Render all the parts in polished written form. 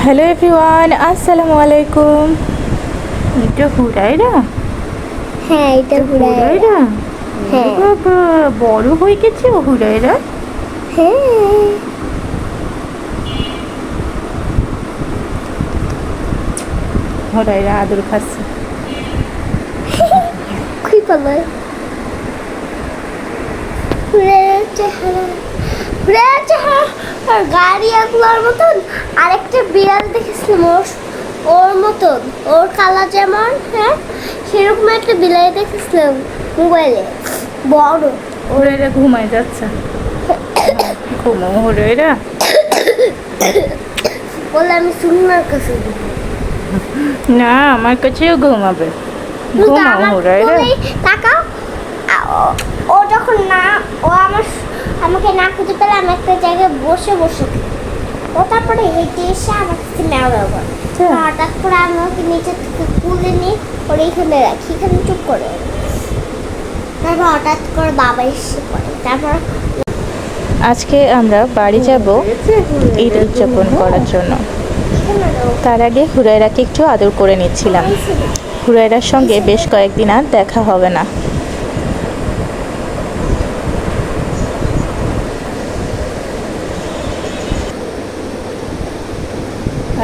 Hello everyone, আসসালামু আলাইকুম। এটা হুরাইরা? হ্যাঁ, এটা হুরায়রা। হ্যাঁ। বাবা, বড় হয়ে গেছে ও হুরাইরা। হ্যাঁ, হুরাইরা আদর খাচ্ছে। কি বলে? হুরায়রার চেহারা, হুরায়রার চেহারা আর গাড়িয়াগুলোর মতন। আরেকটা বিড়াল দেখেছিলাম ওর মতন, ওর কালার যেমন, হ্যাঁ সেরকম একটা বিড়াল দেখেছিলাম মোবাইলে, বড়। হুরাইরা ঘুমায় যাচ্ছে। ঘুমাও হুরাইরা। বলে আমি সুন্নার কাছে দিব। না, আমার কাছেও ঘুমাবে। কিন্তু ঘুমাও আমার হুরাইরা। কোলেই তাকাও। ও যখন না, ও আমাকে না খুঁজে পেলে আমি একটা জায়গায় বসে বসে থাকি। ও তারপরে হেঁটে এসে আমার কাছে ম্যাও ম্যাও করে। হঠাৎ করে আমি ওকে নিচে থেকে তুলে নিই, ওর এইখানে রাখি, এখানে চুপ করে। তারপর হঠাৎ করে বাবা এসে পড়ে। তারপর আজকে আমরা বাড়ি যাব ঈদ উদযাপন করার জন্য। এখানে তার আগে হুরাইরাকে একটু আদর করে নিচ্ছিলাম। হুরাইরার সঙ্গে বেশ কয়েকদিন আর দেখা হবে না।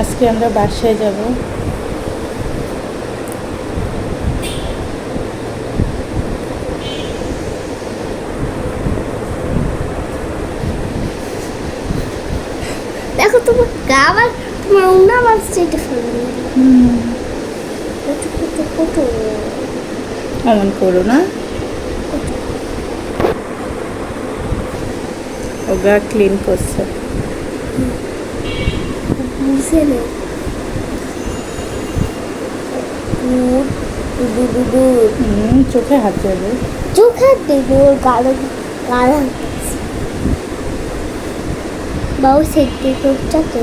আজকে আমরা বাসায় যাব। দেখো তোমার গা আবার, তোমার উন্না আমার স্ট্রেটে ফেলবে। কটু কটু কটু। অমন করো না। ও গা ক্লিন করছে। বুঝে নে। চোখে হাত যাবে। চোখে দেবে ওর গাড়ো গাড়া। বাবু সেটি করছে তো।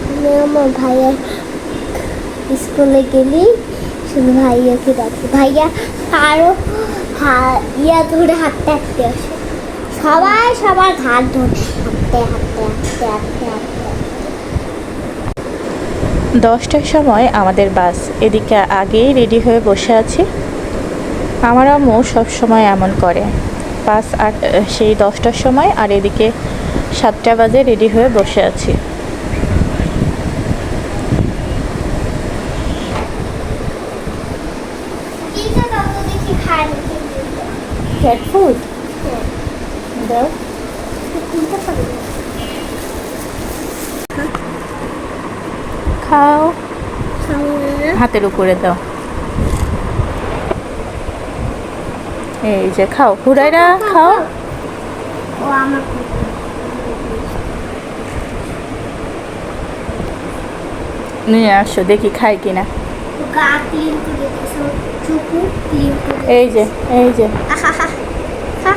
আমি আমার ভাইয়া স্কুলে গেলি শুধু ভাইয়াকে ডাকি, ভাইয়া কারো ইয়া ধরে হাঁটতে হাঁটতে আসে, সবাই সবার ঘাট ধরে হাঁটতে হাঁটতে হাঁটতে হাঁটতে হাঁটতে। 10টার সময় আমাদের বাস। এদিকে আগেই রেডি হয়ে বসে আছি। আমার আম্মু সবসময় এমন করে। বাস আর সেই 10টার সময়, আর এদিকে 7টা বাজে রেডি হয়ে বসে আছি। ক্যাট ফুড দাও। খাও, হাতের উপরে দাও। এই যে খাও হুরাইরা, খাও। ও আমার নিয়ে আসো, দেখি খাই কিনা। গা ক্লিন করে দিয়েছে, চুকু ক্লিন করে। এই যে, এই যে। আহা হা হা।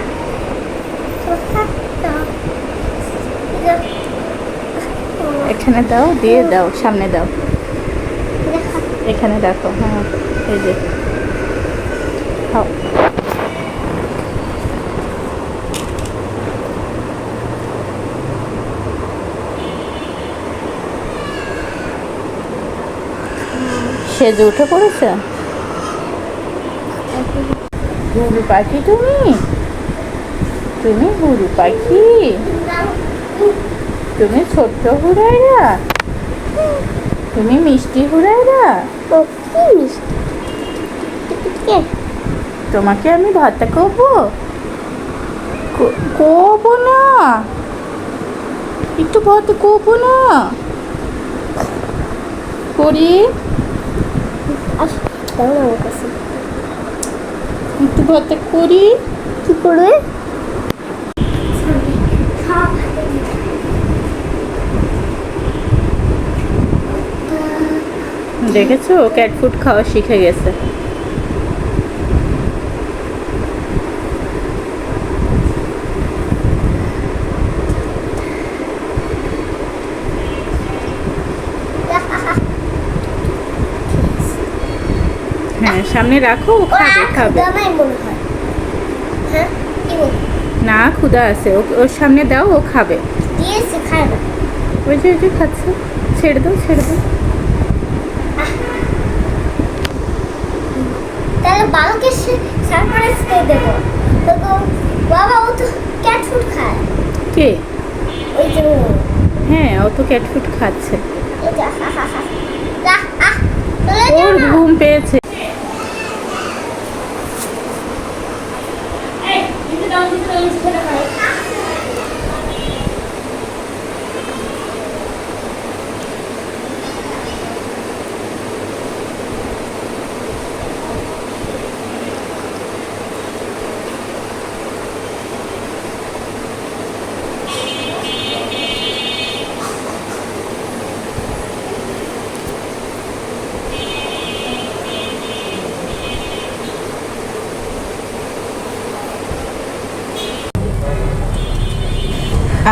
এখানে দাও, দিয়ে দাও, সামনে দাও, এখানে দেখো। হ্যাঁ, এই যে খাও। সেজে উঠে পড়েছে। গুরু পাখি তুমি, তুমি গুরু পাখি, তুমি ছোট্ট হুরাইরা, তুমি মিষ্টি হুরাইরা। ও কি মিষ্টি। তোমাকে আমি ভাতটা করবো। করবো না, একটু ভাত করবো না। করি, আসো দাও না আমার কাছে। একটু ভাতটা করি। কি করে? দেখেছো, ক্যাট ফুড খাওয়া শিখে গেছে। সামনে রাখো, ও খাবে খাবে। দামাই মনে হয়। হ্যাঁ কি বল? না ক্ষুধা আছে, ওর সামনে দাও, ও খাবে। দিয়েছে খায় না। ওই যে খাচ্ছে, ছেড়ে দাও ছেড়ে দাও। তাহলে বাবাকে সারপ্রাইজ দিয়ে দেবো। তো বাবা ও তো ক্যাট ফুড খায়। কে? ওই যে হ্যাঁ, ও তো ক্যাট ফুড খাচ্ছে। এই যে ওর ঘুম পেয়েছে।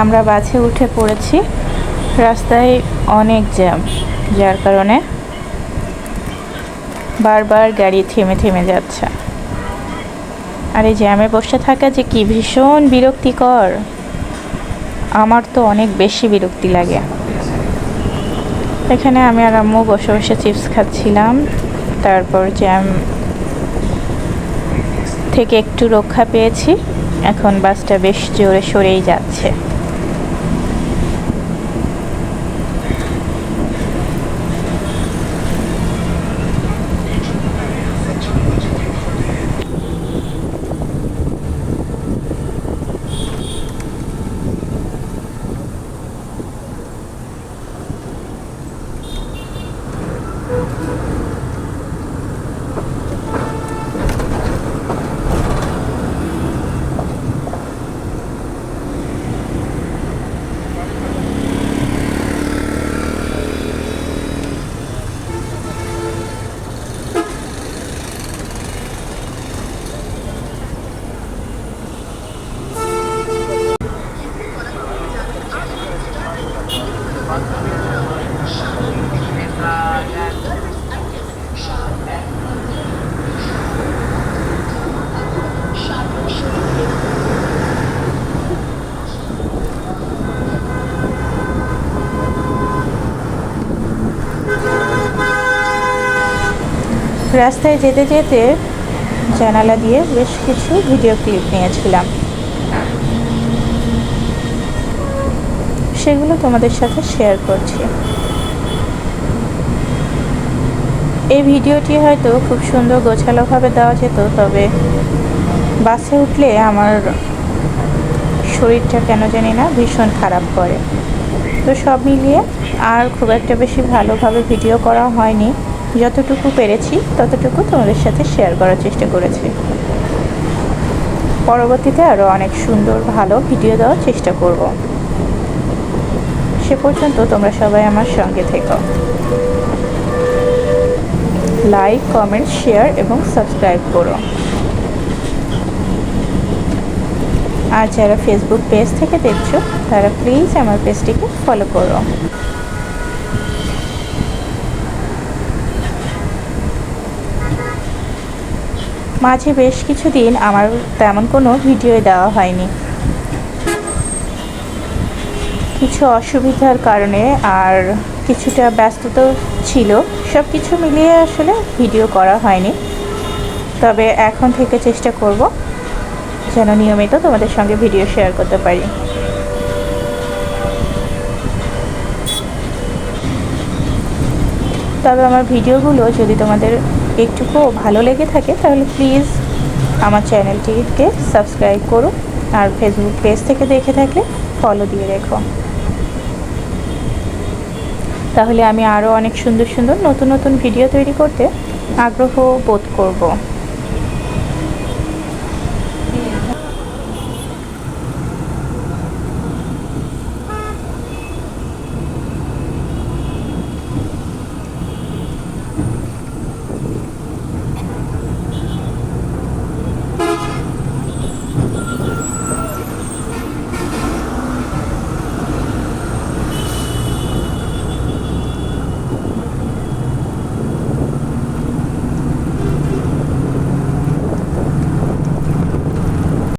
আমরা বাসে উঠে পড়েছি। রাস্তায় অনেক জ্যাম, যার কারণে বারবার গাড়ি থেমে থেমে যাচ্ছে। আর এই জ্যামে বসে থাকা যে কি ভীষণ বিরক্তিকর, আমার তো অনেক বেশি বিরক্তি লাগে। এখানে আমি আর আম্মু বসে বসে চিপস খাচ্ছিলাম। তারপর জ্যাম থেকে একটু রক্ষা পেয়েছি, এখন বাসটা বেশ জোরে সরেই যাচ্ছে। রাস্তায় যেতে যেতে জানালা দিয়ে বেশ কিছু ভিডিও ক্লিপ নিয়েছিলাম, সেগুলো তোমাদের সাথে শেয়ার করছি। এই ভিডিওটি হয়তো খুব সুন্দর গোছালোভাবে দেওয়া যেত, তবে বাসে উঠলে আমার শরীরটা কেন জানি না ভীষণ খারাপ করে। তো সব মিলিয়ে আর খুব একটা বেশি ভালোভাবে ভিডিও করা হয়নি। যতটুকু পেরেছি ততটুকু তোমাদের সাথে শেয়ার করার চেষ্টা করেছি। পরবর্তীতে আরও অনেক সুন্দর ভালো ভিডিও দেওয়ার চেষ্টা করব। সে পর্যন্ত তোমরা সবাই আমার সঙ্গে থেকো। লাইক, কমেন্ট, শেয়ার এবং সাবস্ক্রাইব করো। আর যারা ফেসবুক পেজ থেকে দেখছো তারা প্লিজ আমার পেজটিকে ফলো করো। মাঝে বেশ কিছুদিন আমার তেমন কোনো ভিডিও দেওয়া হয়নি, কিছু অসুবিধার কারণে আর কিছুটা ব্যস্ততা ছিল, সব কিছু মিলিয়ে আসলে ভিডিও করা হয়নি। তবে এখন থেকে চেষ্টা করব যেন নিয়মিত তোমাদের সঙ্গে ভিডিও শেয়ার করতে পারি। তবে আমার ভিডিওগুলো যদি তোমাদের একটুকুও ভালো লেগে থাকে তাহলে প্লিজ আমার চ্যানেলটিকে সাবস্ক্রাইব করো, আর ফেসবুক পেজ থেকে দেখে থাকলে ফলো দিয়ে রেখো। তাহলে আমি আরও অনেক সুন্দর সুন্দর নতুন নতুন ভিডিও তৈরি করতে আগ্রহ বোধ করব।